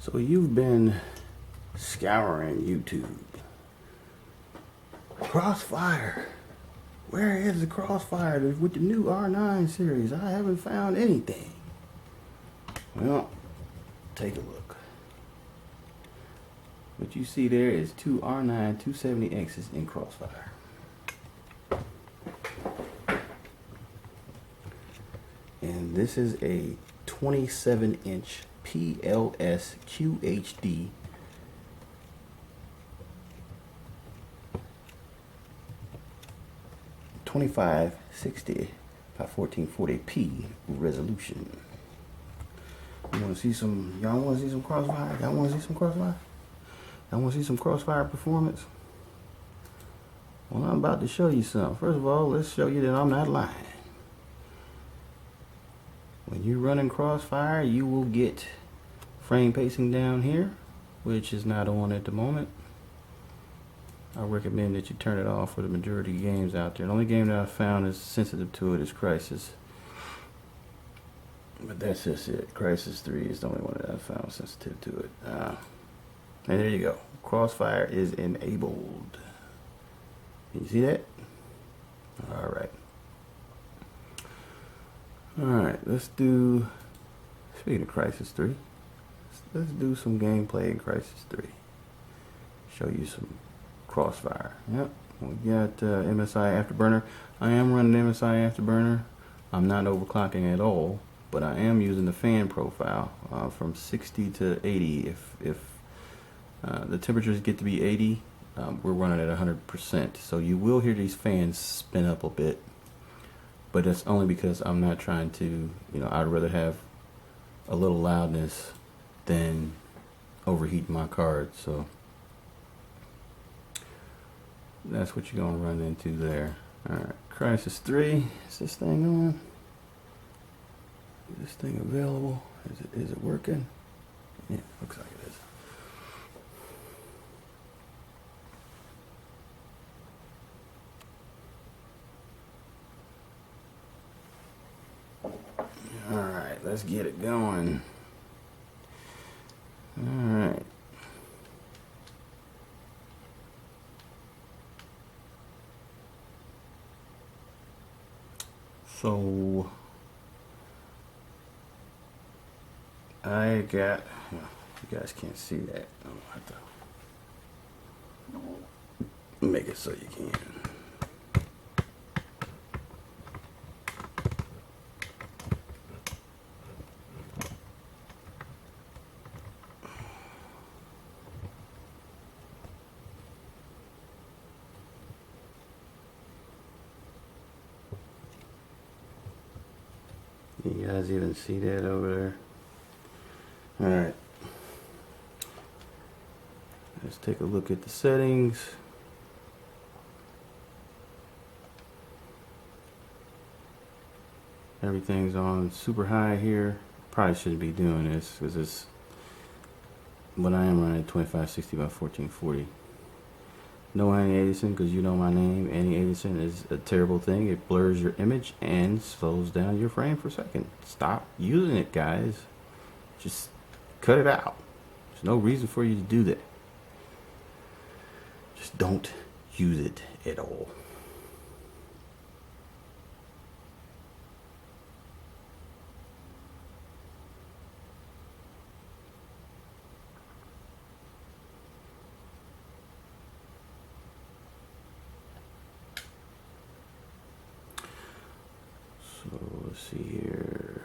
So you've been scouring YouTube. Crossfire. Where is the Crossfire with the new R9 series? I haven't found anything. Well, take a look. What you see there is two R9 270Xs in Crossfire. And this is a 27-inch PLS QHD (2560 by 1440p) resolution. You want to see some? Y'all want to see some Crossfire? Y'all want to see some Crossfire? Y'all want to see some Crossfire performance? Well, I'm about to show you some. First of all, let's show you that I'm not lying. When you're running Crossfire, you will get frame pacing down here, which is not on at the moment. I recommend that you turn it off for the majority of games out there. The only game that I found is sensitive to it is Crysis. But that's just it. Crysis 3 is the only one that I found sensitive to it. And there you go. Crossfire is enabled. Can you see that? Alright. Alright, let's do, speaking of Crysis 3, let's do some gameplay in Crysis 3. Show you some Crossfire. Yep, we got MSI Afterburner. I am running MSI Afterburner. I'm not overclocking at all, but I am using the fan profile from 60 to 80. If the temperatures get to be 80, we're running at 100%. So you will hear these fans spin up a bit. But that's only because I'm not trying to, I'd rather have a little loudness than overheat my card. So that's what you're going to run into there. Alright, Crysis 3. Is this thing on? Is this thing available? Is it working? Yeah, looks like it is. Alright, let's get it going. Alright. So I got, well, you guys can't see that. I'm gonna have to make it so you can. You guys even see that over there? Alright. Let's take a look at the settings. Everything's on super high here. Probably shouldn't be doing this because it's, but I am running 2560 by 1440. No anti-aliasing, because you know my name. Anti-aliasing is a terrible thing. It blurs your image and slows down your frame per second. Stop using it, guys. Just cut it out. There's no reason for you to do that. Just don't use it at all. So let's see here.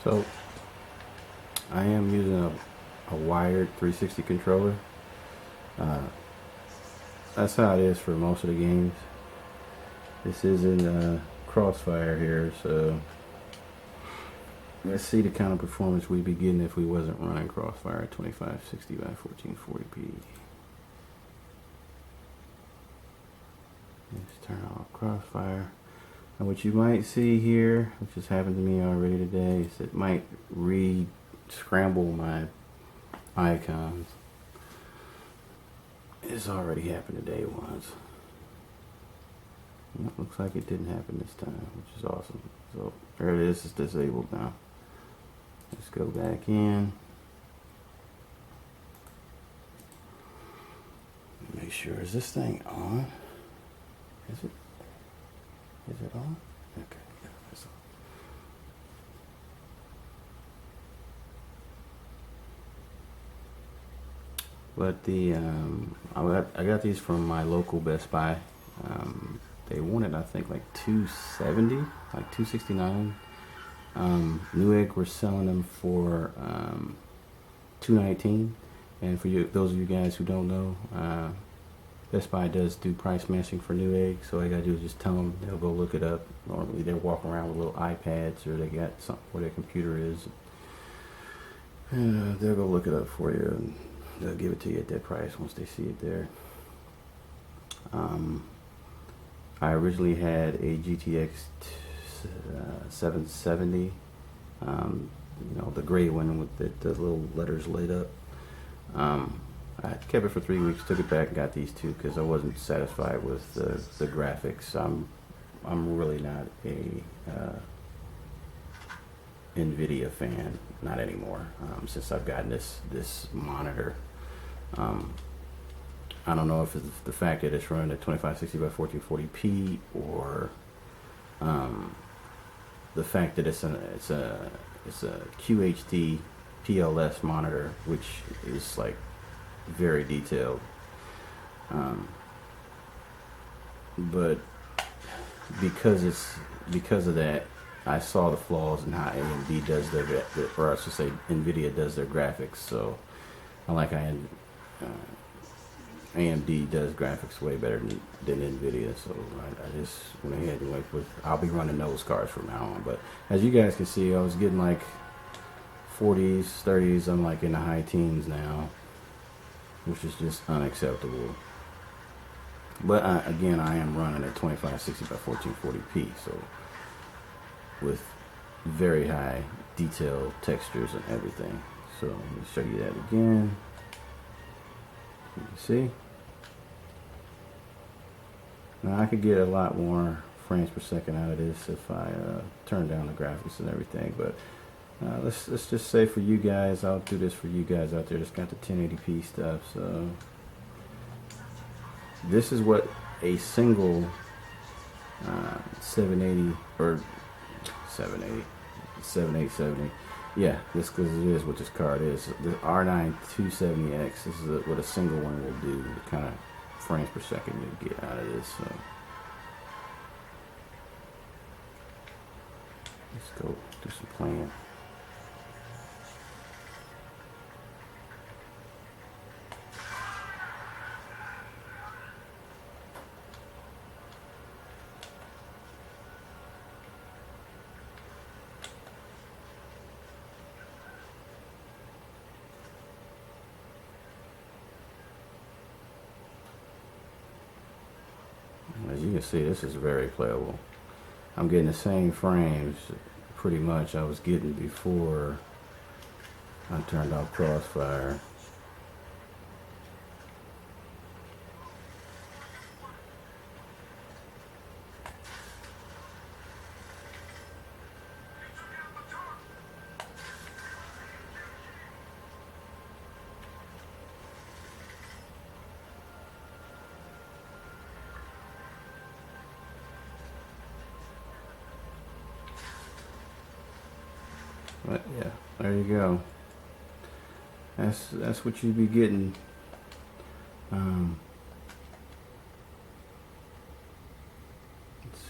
So I am using a wired 360 controller. That's how it is for most of the games. This is in Crossfire here, so let's see the kind of performance we'd be getting if we wasn't running Crossfire at 2560 by 1440p. Let's turn off Crossfire. And what you might see here, which has happened to me already today, is it might re-scramble my icons. It's already happened today once. It looks like it didn't happen this time, which is awesome. So there it is, it's disabled now. Let's go back in. Make sure, is this thing on? Is it? Is it on? Okay, yeah, it's on. But the I got these from my local Best Buy. They wanted, I think, like 270, like 269. Newegg were selling them for 219. And for you, those of you guys who don't know, Best Buy does do price matching for Newegg, so all I gotta do is just tell them, they'll go look it up. Normally they walk around with little iPads, or they got something where their computer is, and they'll go look it up for you, and they'll give it to you at that price once they see it there. I originally had a GTX 770, you know, the gray one with the little letters lit up. I kept it for 3 weeks, took it back, and got these two because I wasn't satisfied with the graphics. I'm really not a NVIDIA fan, not anymore. Since I've gotten this monitor, I don't know if it's the fact that it's running at 2560 by 1440p, or the fact that it's a QHD PLS monitor, which is like very detailed, but because of that, I saw the flaws in how AMD does their, or I should say NVIDIA does their graphics. So I like AMD does graphics way better than NVIDIA, so I just went ahead and I'll be running those cards from now on. But as you guys can see, I was getting like 40s, 30s, I'm like in the high teens now, which is just unacceptable. But again, I am running at 2560 by 1440p, so with very high detailed textures and everything. So let me show you that again. You can see. Now I could get a lot more frames per second out of this if I turn down the graphics and everything, but let's just say for you guys, I'll do this for you guys out there that's got the 1080p stuff. So this is what a single 780 or 7870. Yeah, this, because it is what this card is. The R9 270X. This is what a single one will do. The kind of frames per second you get out of this. So let's go do some playing. As you can see, this is very playable. I'm getting the same frames pretty much I was getting before I turned off Crossfire. But yeah, there you go. That's what you'd be getting. Let's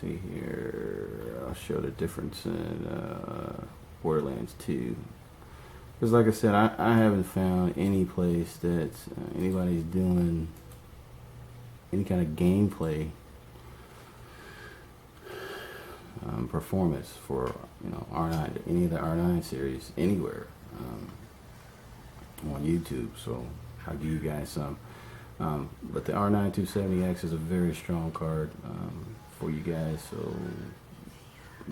see here. I'll show the difference in Borderlands 2. Because like I said, I haven't found any place that anybody's doing any kind of gameplay performance for, you know, R9, any of the R9 series anywhere on YouTube. So I'll give you guys some. But the R9 270X is a very strong card for you guys. So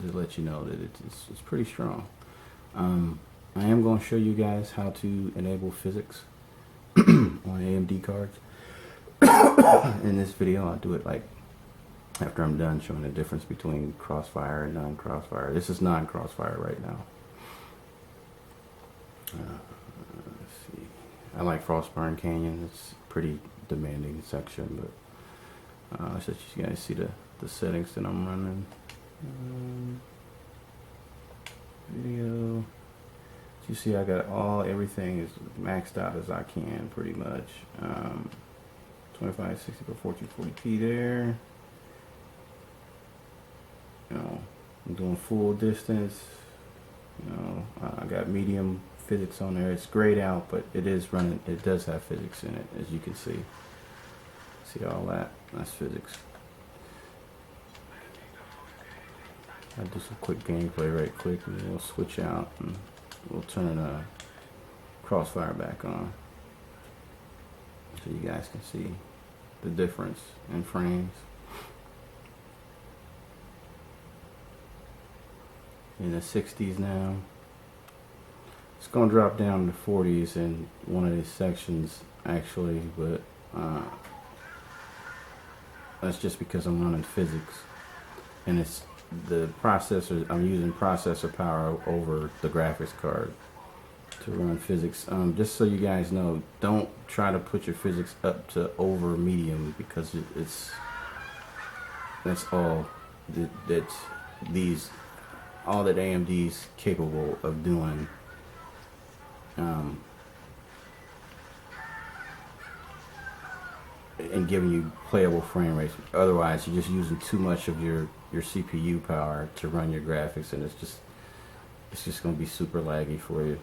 just let you know that it's pretty strong. I am going to show you guys how to enable physics on AMD cards. In this video, I'll do it like after I'm done showing the difference between Crossfire and non-Crossfire. This is non-Crossfire right now. Let's see. I like Frostburn Canyon. It's a pretty demanding section, but let's let you guys see the settings that I'm running. Video. You see, I got everything is maxed out as I can, pretty much. 2560 by 1440p there. You know, I'm doing full distance. You know, I got medium physics on there. It's grayed out, but it is running. It does have physics in it, as you can see. See all that? That's physics. I'll do some quick gameplay right quick, and then we'll switch out and we'll turn Crossfire back on so you guys can see the difference in frames. In the 60s now. It's going to drop down to 40s in one of these sections actually, but that's just because I'm running physics, and it's the processor. I'm using processor power over the graphics card to run physics. Just so you guys know, don't try to put your physics up to over medium, because that's all all that AMD's capable of doing. And giving you playable frame rates. Otherwise, you're just using too much of your CPU power to run your graphics, and it's just going to be super laggy for you.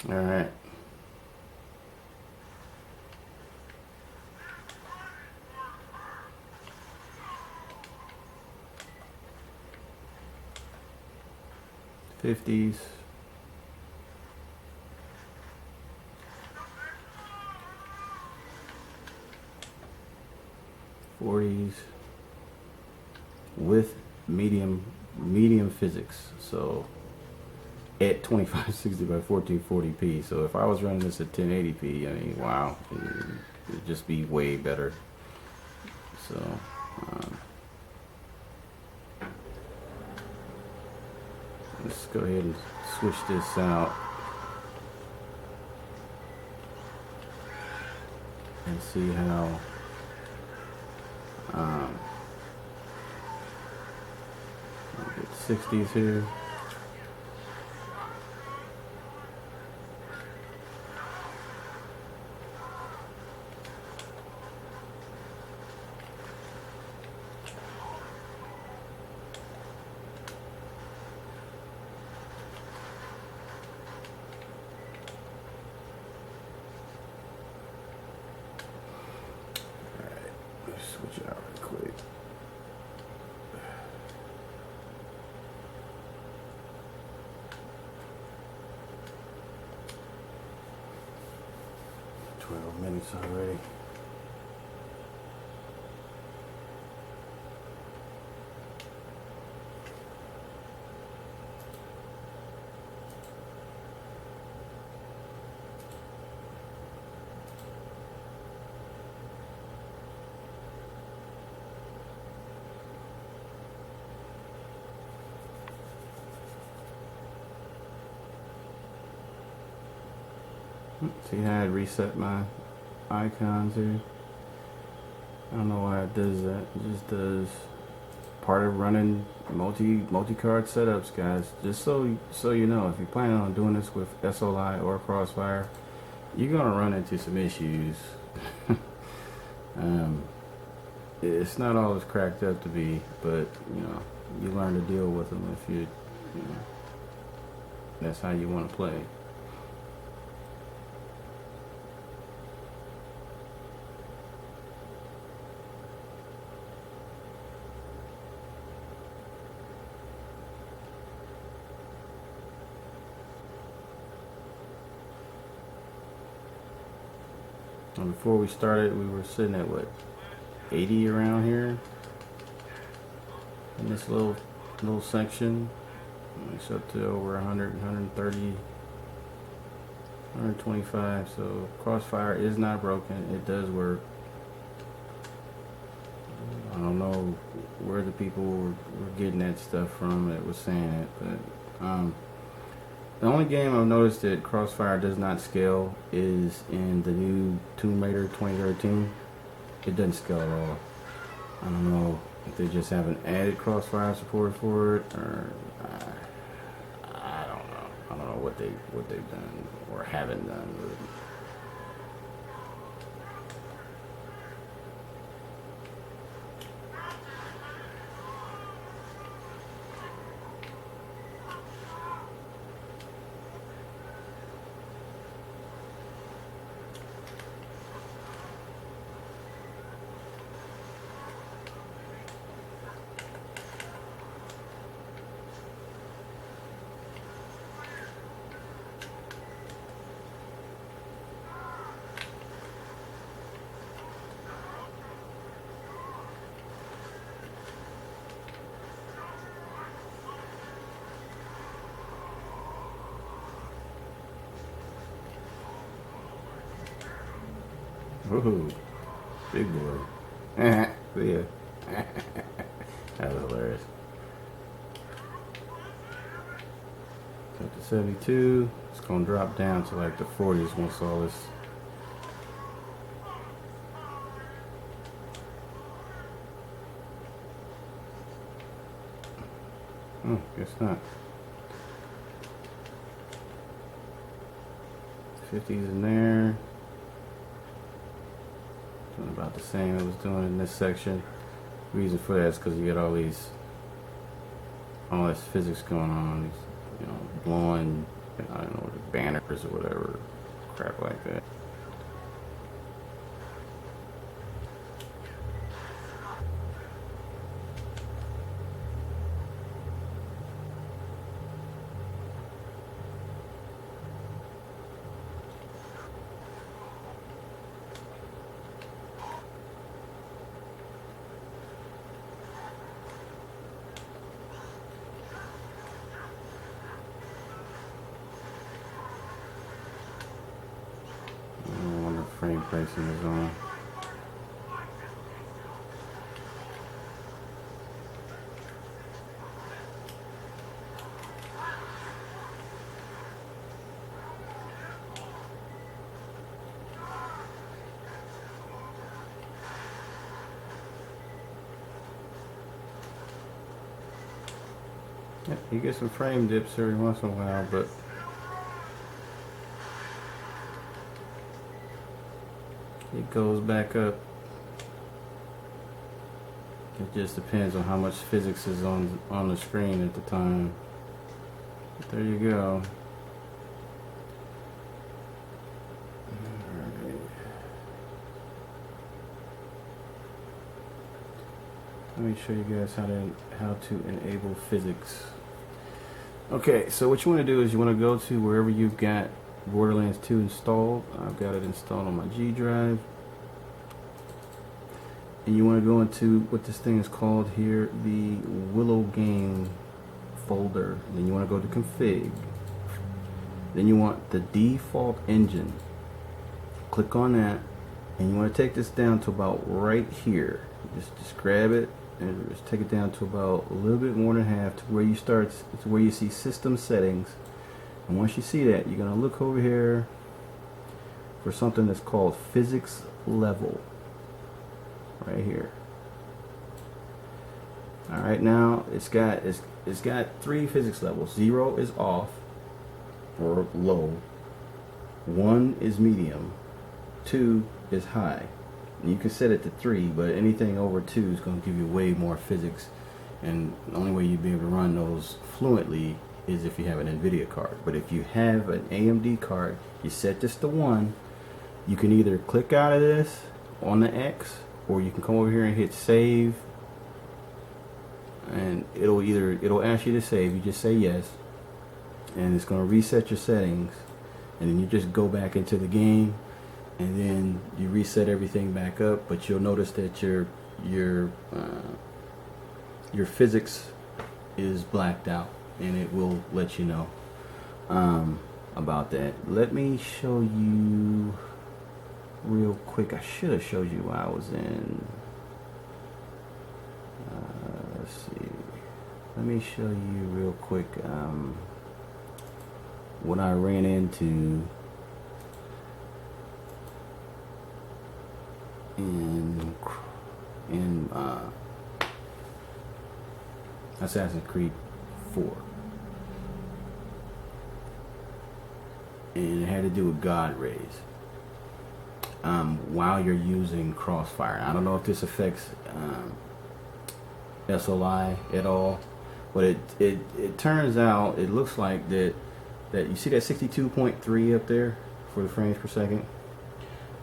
All right. '50s. '40s with medium physics. So at 2560 by 1440p. So if I was running this at 1080p, I mean, wow, it'd just be way better. So let's go ahead and switch this out and see how get 60s here. Switch out real quick. "12 minutes already." See how I reset my icons here? I don't know why it does that. It just does part of running multi-card setups, guys. Just so you know, if you're planning on doing this with SOLI or Crossfire, you're gonna run into some issues. It's not always cracked up to be, but you know, you learn to deal with them if you know, that's how you want to play. And before we started, we were sitting at what, 80 around here in this little section. It's up to over 100, 130, 125. So Crossfire is not broken. It does work. I don't know where the people were getting that stuff from that was saying it, but the only game I've noticed that Crossfire does not scale is in the new Tomb Raider 2013. It doesn't scale at all. I don't know if they just haven't added Crossfire support for it, or I don't know. I don't know what they've done or haven't done with it. Woohoo, big boy. See ya. That was hilarious. Up to 72. It's gonna drop down to like the 40s once all this. Oh, guess not. 50s in there. Doing about the same I was doing in this section. The reason for that is because you get all this physics going on. These, you know, blowing, I don't know, the banners or whatever, crap like that. Frame pricing is on. Yeah, you get some frame dips every once in a while, but it goes back up. It just depends on how much physics is on the screen at the time. But there you go. Alright. Let me show you guys how to enable physics. Okay, so what you want to do is you want to go to wherever you've got Borderlands 2 installed. I've got it installed on my G drive. And you want to go into what this thing is called here, the Willow Game folder. Then you want to go to config. Then you want the default engine. Click on that, and you want to take this down to about right here. Just grab it and just take it down to about a little bit more than half, to where you start, to where you see system settings. And once you see that, you're gonna look over here for something that's called physics level right here. All right, now it's got 3 physics levels. 0 is off or low, 1 is medium, 2 is high. And you can set it to 3, but anything over 2 is going to give you way more physics, and the only way you'd be able to run those fluently is if you have an NVIDIA card. But if you have an AMD card, you set this to 1, you can either click out of this on the X, or you can come over here and hit save, and it'll ask you to save. You just say yes, and it's going to reset your settings, and then you just go back into the game, and then you reset everything back up. But you'll notice that your physics is blacked out, and it will let you know about that. Let me show you real quick. I should have showed you while I was in. Let's see. Let me show you real quick what I ran into in Assassin's Creed 4, and it had to do with God rays while you're using Crossfire. I don't know if this affects SOI at all, but it turns out, it looks like that you see that 62.3 up there for the frames per second.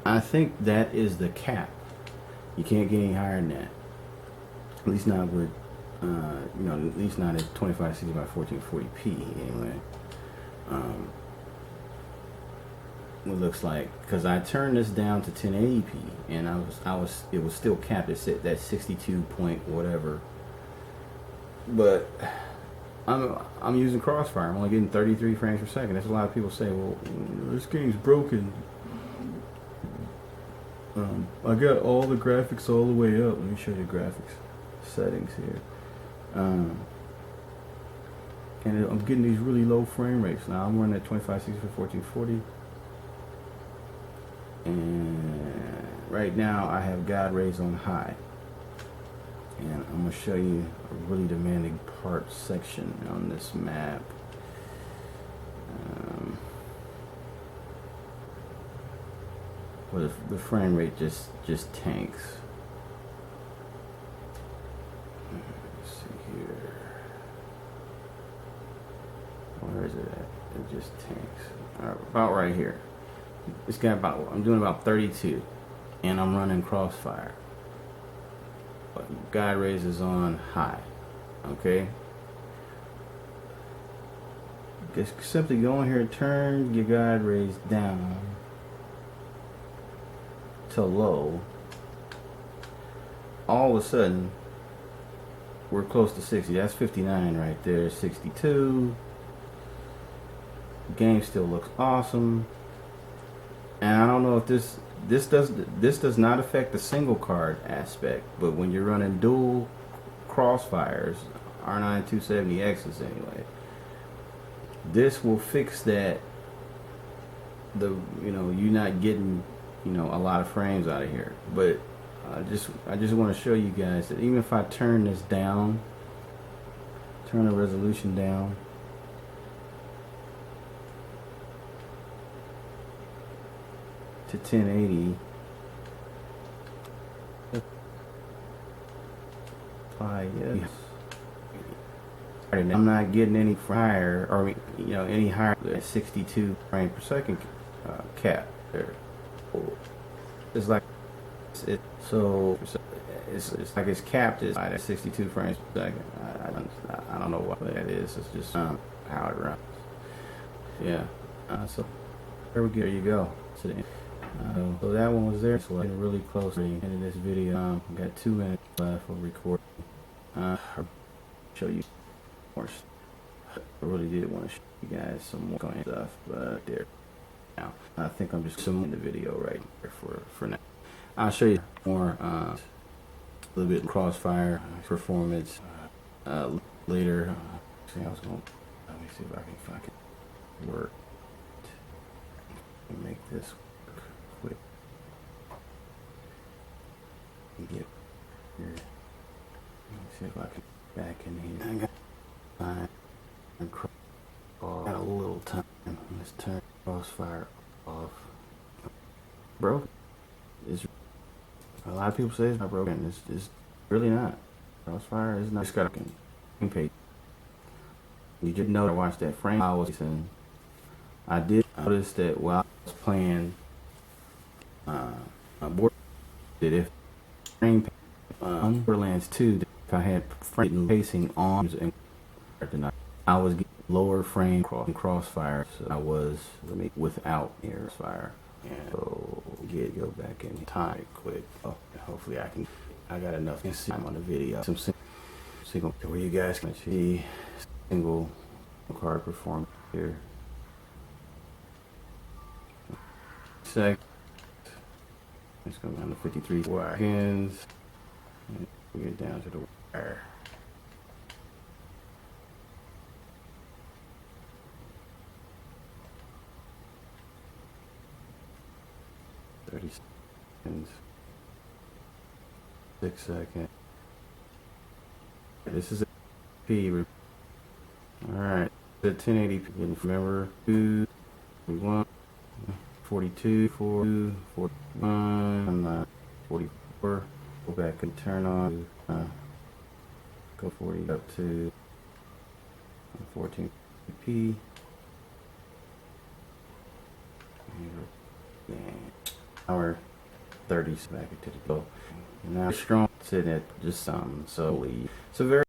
I think that is the cap. You can't get any higher than that. At least not with, at least not at 2560 by 1440p anyway. It looks like, because I turned this down to 1080p, and it was still capped at that 62 point whatever. But I'm using Crossfire. I'm only getting 33 frames per second. There's a lot of people say, well, this game's broken. I got all the graphics all the way up. Let me show you the graphics settings here. And I'm getting these really low frame rates. Now I'm running at 2560 for 1440. And right now I have God rays on high. And I'm going to show you a really demanding part section on this map. Where the frame rate just tanks. Let's see here. Where is it at? It just tanks. About right here. It's got I'm doing about 32, and I'm running Crossfire. But God rays is on high. Okay. Just simply go in here and turn your God rays down to low. All of a sudden, we're close to 60. That's 59 right there. 62. The game still looks awesome. And I don't know if this does not affect the single card aspect, but when you're running dual Crossfires, R9 270Xs anyway, this will fix that. You're not getting a lot of frames out of here. But I just want to show you guys that even if I turn this down, turn the resolution down, to 1080, yes. I'm not getting any higher, or any higher than 62 frames per second cap there. It's like it's like it's capped at 62 frames per second. I don't know what that is. It's just how it runs. Yeah. So there we go. There you go. So that one was there. So getting really close to the end of this video. Got 2 minutes left for recording. I'll show you more. I really did want to show you guys some more stuff, but there. Now I think I'm just zooming the video right here for now. I'll show you more a little bit of Crossfire performance later. Let me see if I can work. Make this work. get here. Let me see if I can back in here. Got a little time. Let's turn Crossfire off. Bro, it's a lot of people say it's not broken. It's really not. Crossfire is not. It's got a page. You just know I watched that frame I was in. I did notice that while I was playing Borderlands, that if frame on Borderlands 2, if I had frame pacing on and I was getting lower frame Crossfire, so I was without Crossfire. And so go back in time quick. Oh, hopefully I got enough time on the video. Some single where you guys can see single card performance here. Sec. Let's go down to 53 seconds. And we get down to the wire. Seconds. 6 seconds. This is a P. Alright, the 1080p. Remember, 2, 41, 42, 42, 41, 44. Go back and turn on. Go 40 up to 14p. Hour 30 back into the go. Now strong sitting at just so it's a very